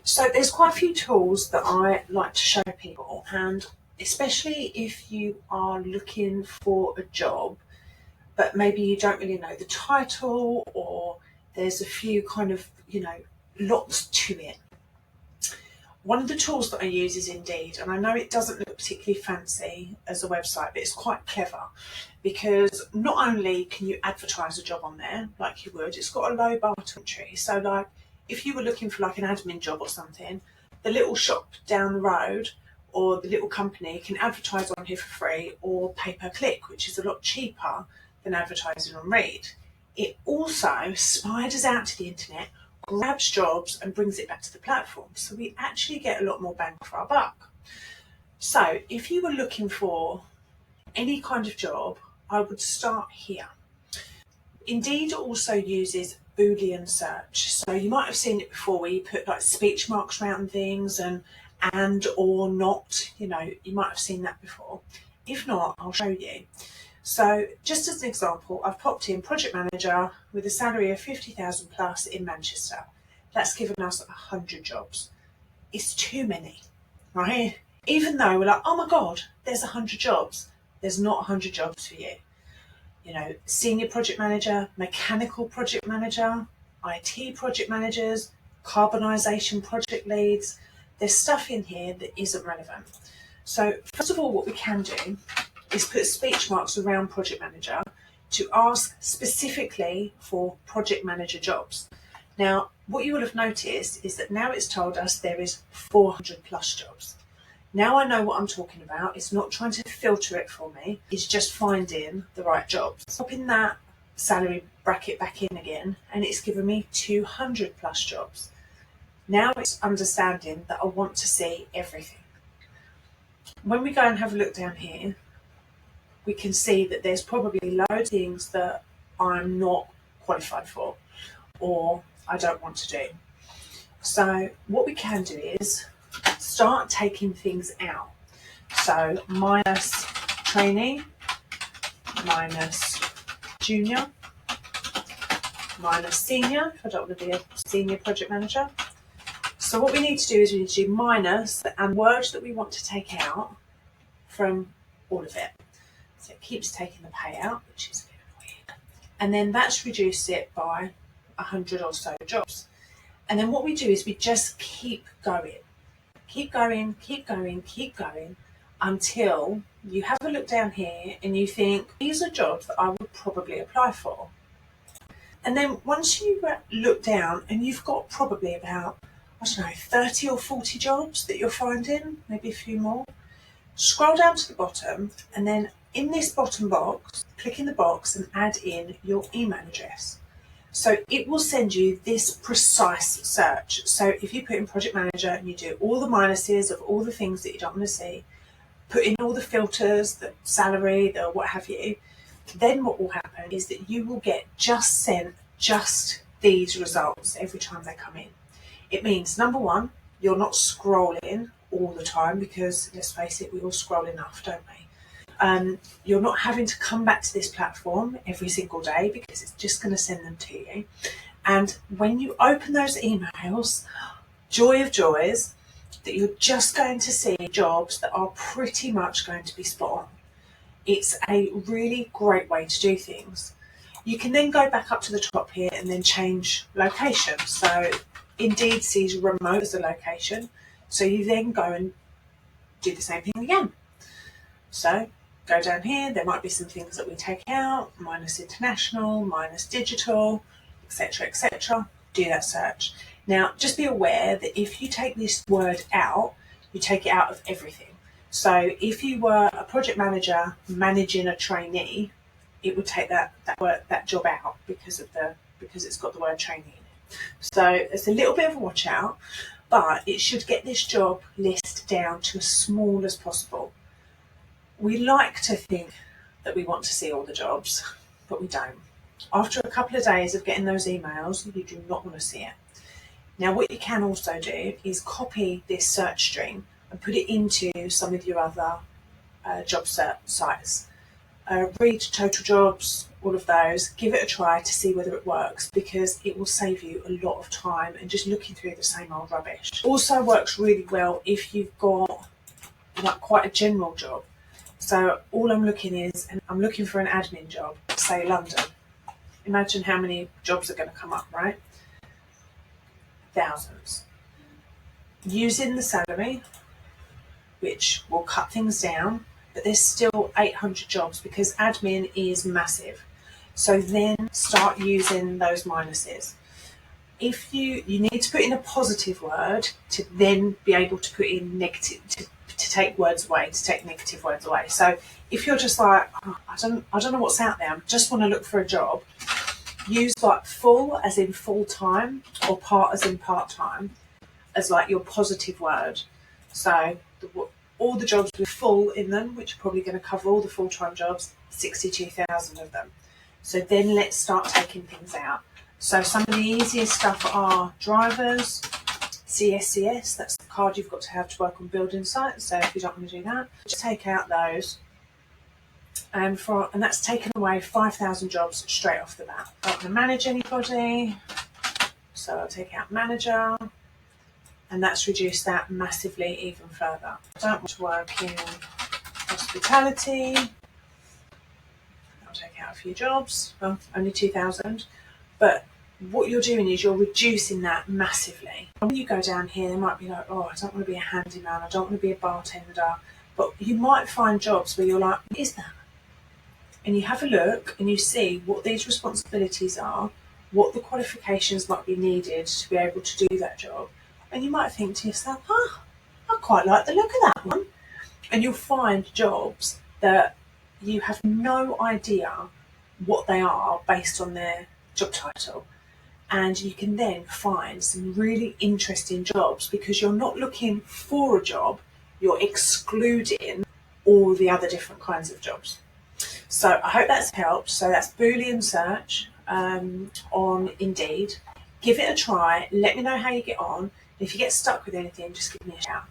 So there's quite a few tools that I like to show people, and especially if you are looking for a job, but maybe you don't really know the title, or there's a few kind of, lots to it. One of the tools that I use is Indeed, and I know it doesn't look particularly fancy as a website, but it's quite clever because not only can you advertise a job on there like you would, it's got a low bar to entry. So like if you were looking for like an admin job or something, the little shop down the road or the little company can advertise on here for free or pay per click, which is a lot cheaper than advertising on Reed. It also spiders out to the internet, grabs jobs and brings it back to the platform. So we actually get a lot more bang for our buck. So if you were looking for any kind of job, I would start here. Indeed also uses Boolean search. So you might have seen it before where you put like speech marks around things and or not, you might have seen that before. If not, I'll show you. So just as an example, I've popped in project manager with a salary of 50,000 plus in Manchester. That's given us 100 jobs. It's too many, right? Even though we're like, oh my God, there's 100 jobs. There's not 100 jobs for you. Senior project manager, mechanical project manager, IT project managers, carbonisation project leads. There's stuff in here that isn't relevant. So first of all, what we can do is put speech marks around project manager to ask specifically for project manager jobs. Now, what you will have noticed is that now it's told us there is 400 plus jobs. Now I know what I'm talking about. It's not trying to filter it for me. It's just finding the right jobs. Popping that salary bracket back in again, and it's given me 200 plus jobs. Now it's understanding that I want to see everything. When we go and have a look down here, we can see that there's probably loads of things that I'm not qualified for or I don't want to do. So what we can do is start taking things out. So minus trainee, minus junior, minus senior, if I don't want to be a senior project manager. So what we need to do is we need to do minus and words that we want to take out from all of it. So it keeps taking the payout, which is a bit weird. And then that's reduced it by 100 or so jobs. And then what we do is we just keep going. Keep going, keep going, keep going until you have a look down here and you think, these are jobs that I would probably apply for. And then once you look down and you've got probably about, 30 or 40 jobs that you're finding, maybe a few more, scroll down to the bottom and then in this bottom box, click in the box and add in your email address. So it will send you this precise search. So if you put in project manager and you do all the minuses of all the things that you don't want to see, put in all the filters, the salary, the what have you, then what will happen is that you will get just sent just these results every time they come in. It means, number one, you're not scrolling all the time because, let's face it, we all scroll enough, don't we? You're not having to come back to this platform every single day because it's just going to send them to you. And when you open those emails, joy of joys, that you're just going to see jobs that are pretty much going to be spot on. It's a really great way to do things. You can then go back up to the top here and then change location. So Indeed sees remote as a location. So you then go and do the same thing again. So go down here, there might be some things that we take out, minus international, minus digital, etc., etc. Do that search. Now, just be aware that if you take this word out, you take it out of everything. So if you were a project manager managing a trainee, it would take that job out because it's got the word trainee in it. So it's a little bit of a watch out, but it should get this job list down to as small as possible. We like to think that we want to see all the jobs, but we don't. After a couple of days of getting those emails, you do not want to see it. Now, what you can also do is copy this search string and put it into some of your other job search sites. read total jobs, all of those, give it a try to see whether it works, because it will save you a lot of time and just looking through the same old rubbish. Also works really well if you've got like quite a general job. So all I'm looking is, and I'm looking for an admin job, say London. Imagine how many jobs are going to come up, right? Thousands. Using the salary, which will cut things down, but there's still 800 jobs because admin is massive. So then start using those minuses. If you need to put in a positive word to then be able to put in negative, to take words away, to take negative words away. So if you're just like, oh, I don't know what's out there, I just want to look for a job, use like full as in full time or part as in part time as like your positive word. So all the jobs with full in them, which are probably going to cover all the full-time jobs, 62,000 of them. So then let's start taking things out. So some of the easiest stuff are drivers, CSCS, that's the card you've got to have to work on building sites. So if you don't want to do that, just take out those. And that's taken away 5,000 jobs straight off the bat. I don't want to manage anybody, so I'll take out manager. And that's reduced that massively even further. I don't want to work in hospitality. I'll take out a few jobs, well, only 2,000. But what you're doing is you're reducing that massively. And when you go down here, they might be like, oh, I don't want to be a handyman, I don't want to be a bartender. But you might find jobs where you're like, what is that? And you have a look and you see what these responsibilities are, what the qualifications might be needed to be able to do that job. And you might think to yourself, oh, I quite like the look of that one. And you'll find jobs that you have no idea what they are based on their job title. And you can then find some really interesting jobs because you're not looking for a job, you're excluding all the other different kinds of jobs. So I hope that's helped. So that's Boolean search on Indeed. Give it a try. Let me know how you get on. If you get stuck with anything, just give me a shout.